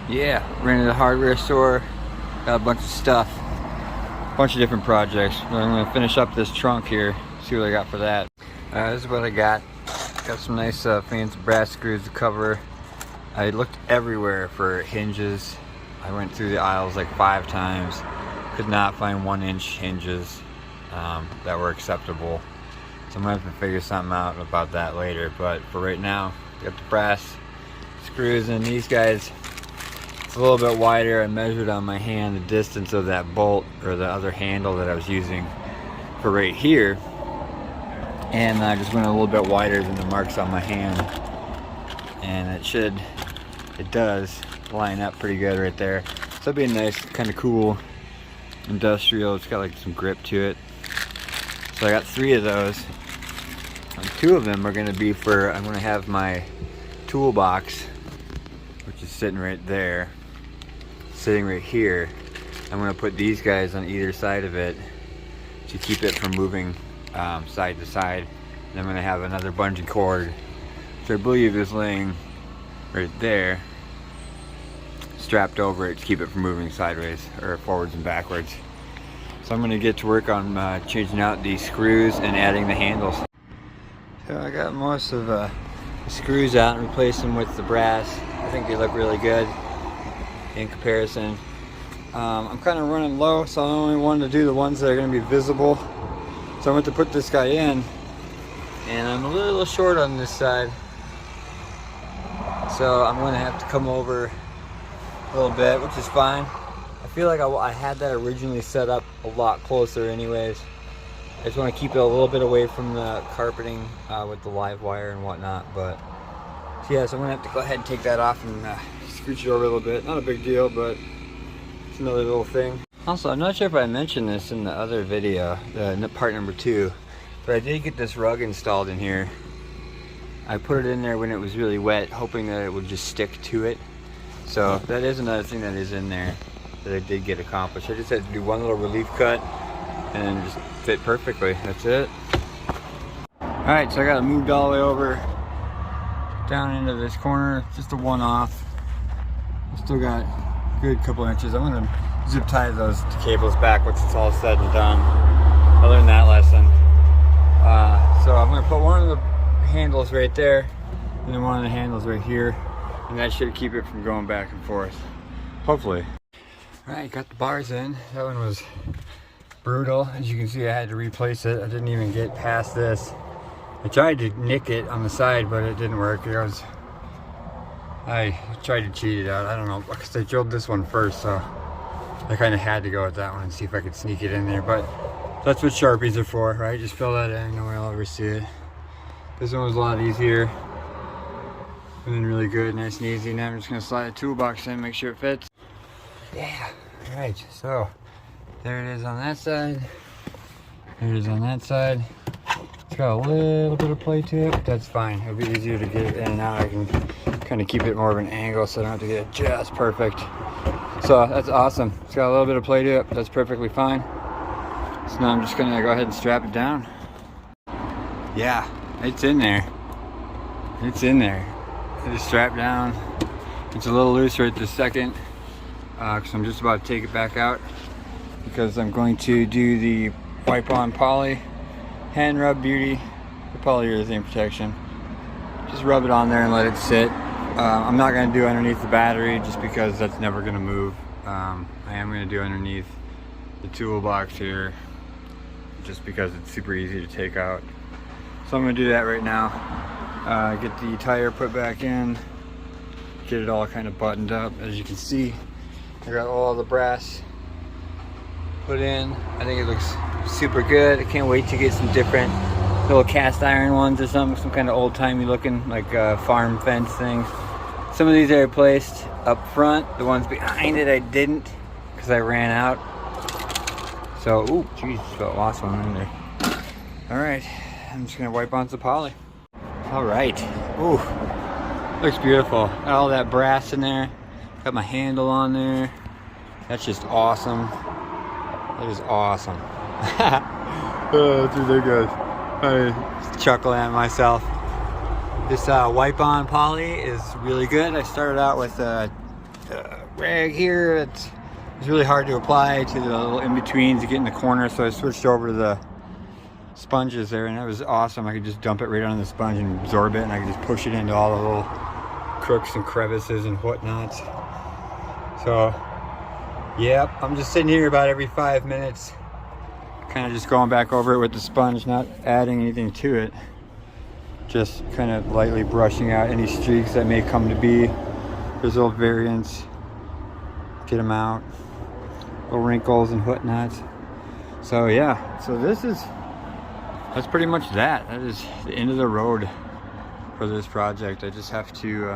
Yeah, rented a hardware store, got a bunch of stuff, a bunch of different projects. I'm gonna finish up this trunk here, see what I got for that. This is what I got. Got some nice fancy brass screws to cover. I looked everywhere for hinges. I went through the aisles like 5 times. Could not find 1-inch hinges that were acceptable. So I'm gonna have to figure something out about that later. But for right now, got the brass screws in these guys. It's a little bit wider. I measured on my hand the distance of that bolt or the other handle that I was using for right here, and I just went a little bit wider than the marks on my hand, and it does line up pretty good right there. So it'll be nice, kind of cool, industrial. It's got like some grip to it. So I got 3 of those. And 2 of them are going to be for, I'm going to have my toolbox, which is sitting right there, sitting right here. I'm going to put these guys on either side of it to keep it from moving side to side. And I'm going to have another bungee cord, which I believe is laying right there, strapped over it to keep it from moving sideways or forwards and backwards. So I'm going to get to work on changing out these screws and adding the handles. So I got most of the screws out and replaced them with the brass. I think they look really good in comparison. I'm kind of running low, so I only wanted to do the ones that are going to be visible. So I went to put this guy in, and I'm a little short on this side. So I'm going to have to come over a little bit, which is fine. I feel like I had that originally set up a lot closer anyways. I just want to keep it a little bit away from the carpeting with the live wire and whatnot. But so yeah, so I'm going to have to go ahead and take that off and scooch it over a little bit. Not a big deal, but it's another little thing. Also, I'm not sure if I mentioned this in the other video, part number 2, but I did get this rug installed in here. I put it in there when it was really wet, hoping that it would just stick to it. So that is another thing that is in there that I did get accomplished. I just had to do one little relief cut and it just fit perfectly. That's it. Alright, so I got it moved all the way over down into this corner, just a one-off. I still got a good couple inches. I'm gonna zip tie those cables back once it's all said and done. I learned that lesson. So I'm gonna put one of the handles right there and then one of the handles right here, and that should keep it from going back and forth, hopefully. Alright, got the bars in. That one was brutal. As you can see, I had to replace it. I didn't even get past this. I tried to nick it on the side, but it didn't work. I tried to cheat it out. I don't know, because I drilled this one first, so I kind of had to go with that one and see if I could sneak it in there. But that's what Sharpies are for, right? Just fill that in, no one will ever see it. This one was a lot easier and really good, nice and easy. Now I'm just gonna slide the toolbox in, make sure it fits. Yeah, all right, so there it is on that side. There it is on that side. It's got a little bit of play to it, but that's fine. It'll be easier to get it in and out. I can kind of keep it more of an angle so I don't have to get it just perfect. So that's awesome. It's got a little bit of play to it, but that's perfectly fine. So now I'm just gonna go ahead and strap it down. Yeah, it's in there. It's in there. It is strapped down. It's a little loose right this second, because I'm just about to take it back out, because I'm going to do the wipe on poly hand rub beauty, the polyurethane protection. Just rub it on there and let it sit. I'm not going to do underneath the battery just because that's never going to move. I am going to do underneath the toolbox here just because it's super easy to take out. So I'm going to do that right now. Get the tire put back in, get it all kind of buttoned up. As you can see, I got all the brass put in. I think it looks super good. I can't wait to get some different little cast iron ones or some kind of old-timey looking, like farm fence things. Some of these I replaced up front. The ones behind it I didn't, because I ran out. So, ooh, geez, lost one in there. All right, I'm just gonna wipe on some poly. All right, ooh, looks beautiful. Got all that brass in there. Got my handle on there. That's just awesome. That is awesome. Oh, that's ridiculous. I chuckle at myself. This wipe on poly is really good. I started out with rag here. It's really hard to apply to the little in-betweens to get in the corner, so I switched over to the sponges there, and that was awesome. I could just dump it right on the sponge and absorb it, and I could just push it into all the little crooks and crevices and whatnot. So, yep, I'm just sitting here about every 5 minutes, kind of just going back over it with the sponge, not adding anything to it. Just kind of lightly brushing out any streaks that may come to be. There's little variants, get them out, little wrinkles and whatnot. So yeah, so that's pretty much that. That is the end of the road for this project. I just have to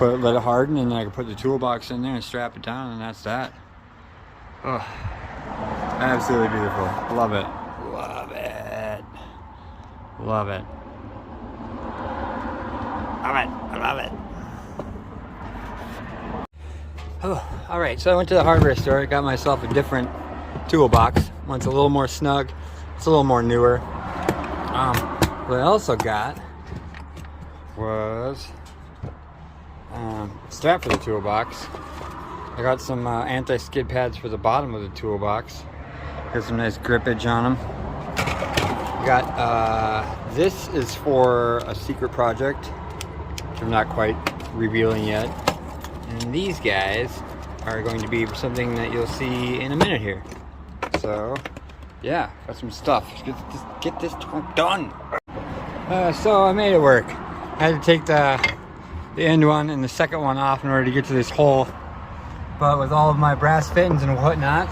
let it harden, and then I can put the toolbox in there and strap it down, and that's that. Oh, absolutely beautiful. Love it. Love it. Love it. Love it. I love it. Oh, all right. So I went to the hardware store. Got myself a different toolbox. One's a little more snug. It's a little more newer. What I also got was strap for the toolbox. I got some anti-skid pads for the bottom of the toolbox. Got some nice grippage on them. Got this is for a secret project, which I'm not quite revealing yet. And these guys are going to be something that you'll see in a minute here. So yeah, got some stuff. Get this done. So I made it work. I had to take the end one and the second one off in order to get to this hole. But with all of my brass fittings and whatnot,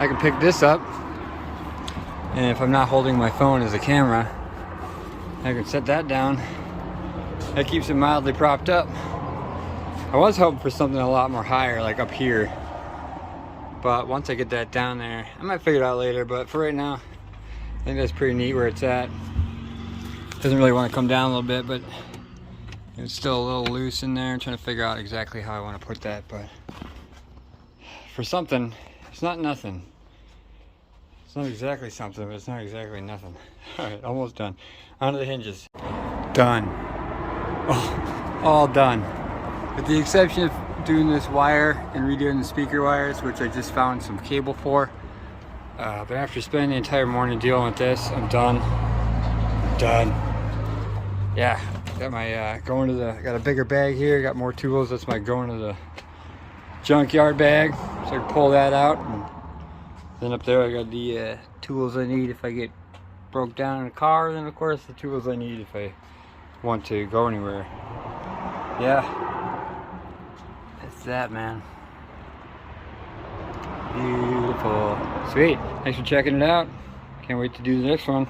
I can pick this up. And if I'm not holding my phone as a camera, I can set that down. That keeps it mildly propped up. I was hoping for something a lot more higher, like up here. But once I get that down there, I might figure it out later. But for right now, I think that's pretty neat where it's at. Doesn't really want to come down a little bit, but it's still a little loose in there. I'm trying to figure out exactly how I want to put that. But for something, it's not nothing. It's not exactly something, but it's not exactly nothing. All right, almost done. Onto the hinges. Done. Oh, all done. With the exception of doing this wire and redoing the speaker wires, which I just found some cable for. But after spending the entire morning dealing with this, I'm done. Done. Yeah, got my got a bigger bag here, got more tools. That's my going to the junkyard bag, so I can pull that out. And then up there I got the tools I need if I get broke down in a car. Then of course the tools I need if I want to go anywhere. Yeah. That's that, man. Beautiful. Sweet. Thanks for checking it out. Can't wait to do the next one.